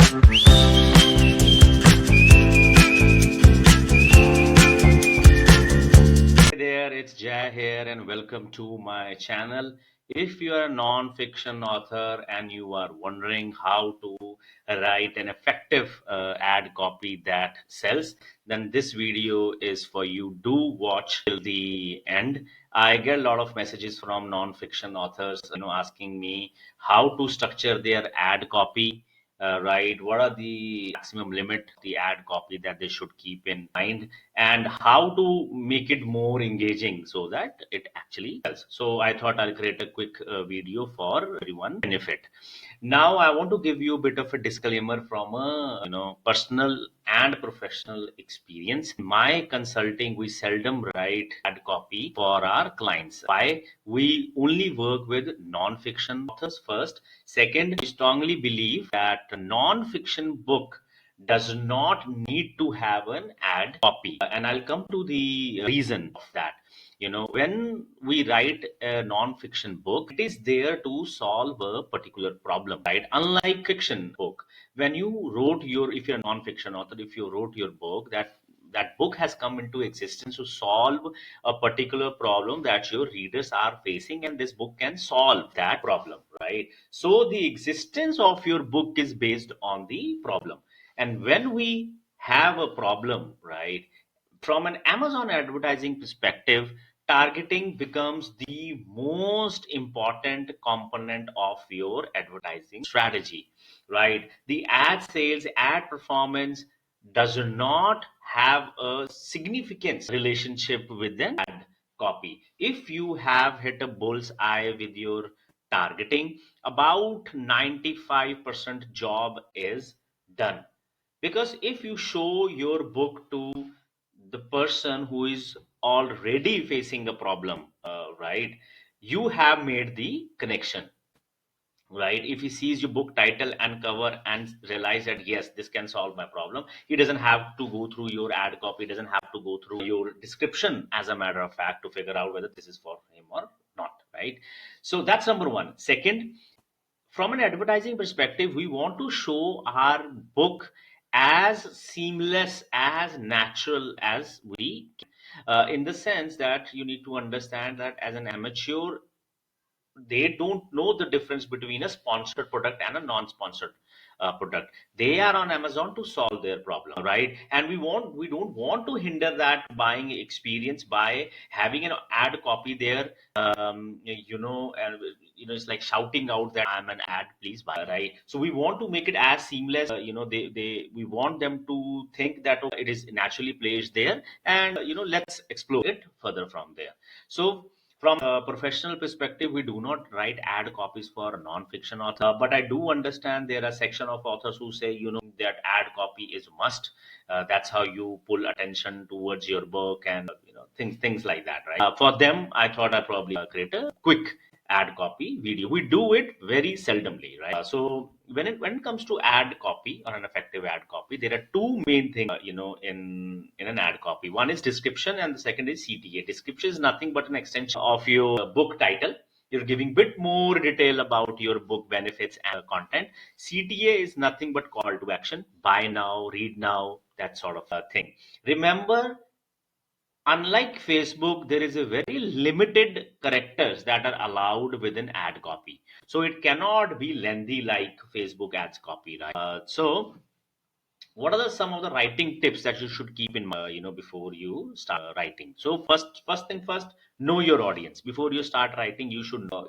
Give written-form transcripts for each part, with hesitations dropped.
Hey there, it's Jay here, and welcome to my channel. If you are a non-fiction author and you are wondering how to write an effective ad copy that sells, then this video is for you. Do watch till the end. I get a lot of messages from non-fiction authors, asking me how to structure their ad copy. Right, what are the maximum limit the ad copy that they should keep in mind, and how to make it more engaging so that it actually sells. So I thought I'll create a quick video for everyone benefit. Now I want to give you a bit of a disclaimer from a personal and professional experience. In my consulting, we seldom write ad copy for our clients. Why? We only work with non-fiction authors first. Second, we strongly believe that a non-fiction book does not need to have an ad copy. And I'll come to the reason of that. When we write a non-fiction book, it is there to solve a particular problem, right? Unlike fiction book, when you wrote your, if you're a non-fiction author, if you wrote your book, that book has come into existence to solve a particular problem that your readers are facing, and this book can solve that problem, right? So the existence of your book is based on the problem. And when we have a problem, right, from an Amazon advertising perspective, targeting becomes the most important component of your advertising strategy, right? The ad sales, ad performance does not have a significant relationship with an ad copy. If you have hit a bull's eye with your targeting, about 95% job is done. Because if you show your book to the person who is already facing a problem, right, you have made the connection, right? If he sees your book title and cover and realize that yes, this can solve my problem, he doesn't have to go through your ad copy, doesn't have to go through your description, as a matter of fact, to figure out whether this is for him or not, right? So that's number one. Second, from an advertising perspective, we want to show our book as seamless, as natural as we can. In the sense that you need to understand that as an amateur, they don't know the difference between a sponsored product and a non-sponsored product. They are on Amazon to solve their problem, right? And we don't want to hinder that buying experience by having an ad copy there. And it's like shouting out that I'm an ad, please buy, right? So we want to make it as seamless. They we want them to think that it is naturally placed there, and let's explore it further from there. So from a professional perspective, we do not write ad copies for non-fiction author, but I do understand there are section of authors who say, that ad copy is must. That's how you pull attention towards your book, and things like that, right? For them, I thought I'd probably create a quick ad copy video. We do it very seldomly, right? So when it comes to ad copy or an effective ad copy, there are two main things, in an ad copy. One is description, and the second is CTA. Description is nothing but an extension of your book title. You're giving bit more detail about your book benefits and content. CTA is nothing but call to action: buy now, read now, that sort of a thing. Remember, unlike Facebook, there is a very limited characters that are allowed within ad copy. So it cannot be lengthy like Facebook ads copy, right? So what are some of the writing tips that you should keep in mind, before you start writing? So first thing first, know your audience. Before you start writing, you should know,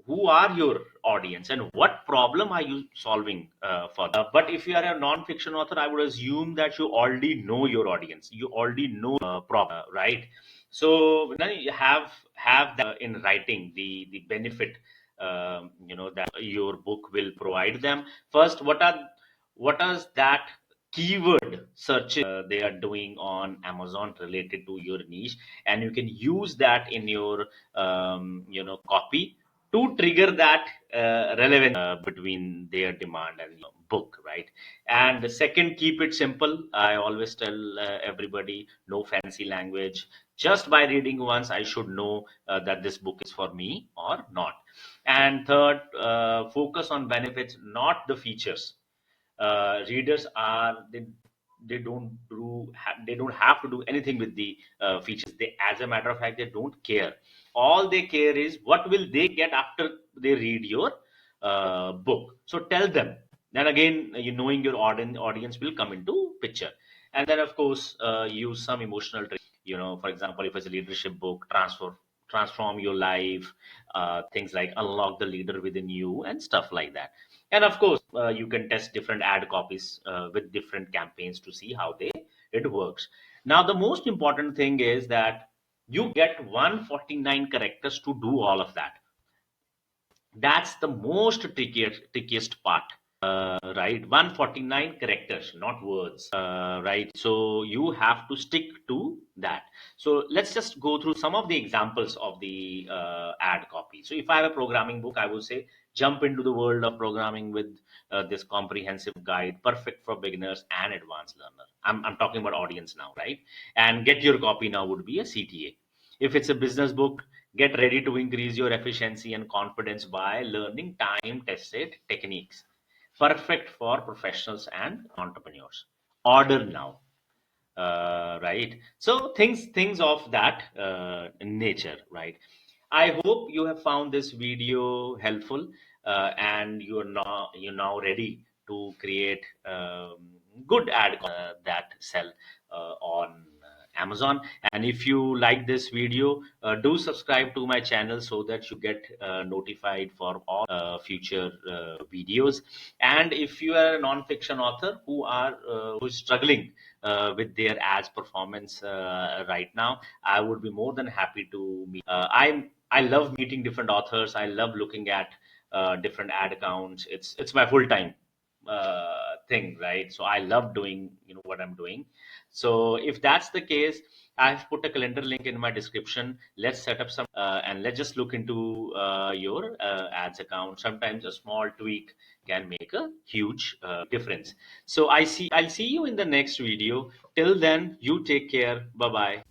who are your audience and what problem are you solving for them. But if you are a non-fiction author, I would assume that you already know your audience, you already know problem, right? So now you have that in writing, the benefit, that your book will provide them. First, what is that keyword search they are doing on Amazon related to your niche, and you can use that in your copy to trigger that relevance between their demand and your book, right? And the second, keep it simple. I always tell everybody, no fancy language. Just by reading once, I should know that this book is for me or not. And third, focus on benefits, not the features. Readers are they they don't have to do anything with the features. They, as a matter of fact, they don't care. All they care is what will they get after they read your book. So tell them. Then again, you knowing your audience will come into picture. And then of course use some emotional tricks. For example, if it's a leadership book, transform your life, things like unlock the leader within you and stuff like that. And of course you can test different ad copies with different campaigns to see how they it works. Now the most important thing is that you get 149 characters to do all of that. That's the most trickiest part. Right, 149 characters, not words. Right, so you have to stick to that. So let's just go through some of the examples of the ad copy. So if I have a programming book, I would say jump into the world of programming with this comprehensive guide, perfect for beginners and advanced learner. I'm talking about audience now, right? And get your copy now would be a CTA. If it's a business book, get ready to increase your efficiency and confidence by learning time tested techniques. Perfect for professionals and entrepreneurs. Order now. Right. So things of that nature, right? I hope you have found this video helpful, and you're now ready to create good that sell on Amazon. And if you like this video, do subscribe to my channel so that you get notified for all future videos. And if you are a non-fiction author who is struggling with their ads performance right now, I would be more than happy to meet. I love meeting different authors. I love looking at different ad accounts. It's my full time thing, right? So I love doing what I'm doing. So if that's the case, I've put a calendar link in my description. Let's set up some and let's just look into your ads account. Sometimes a small tweak can make a huge difference. So I'll see you in the next video. Till then, you take care. Bye bye.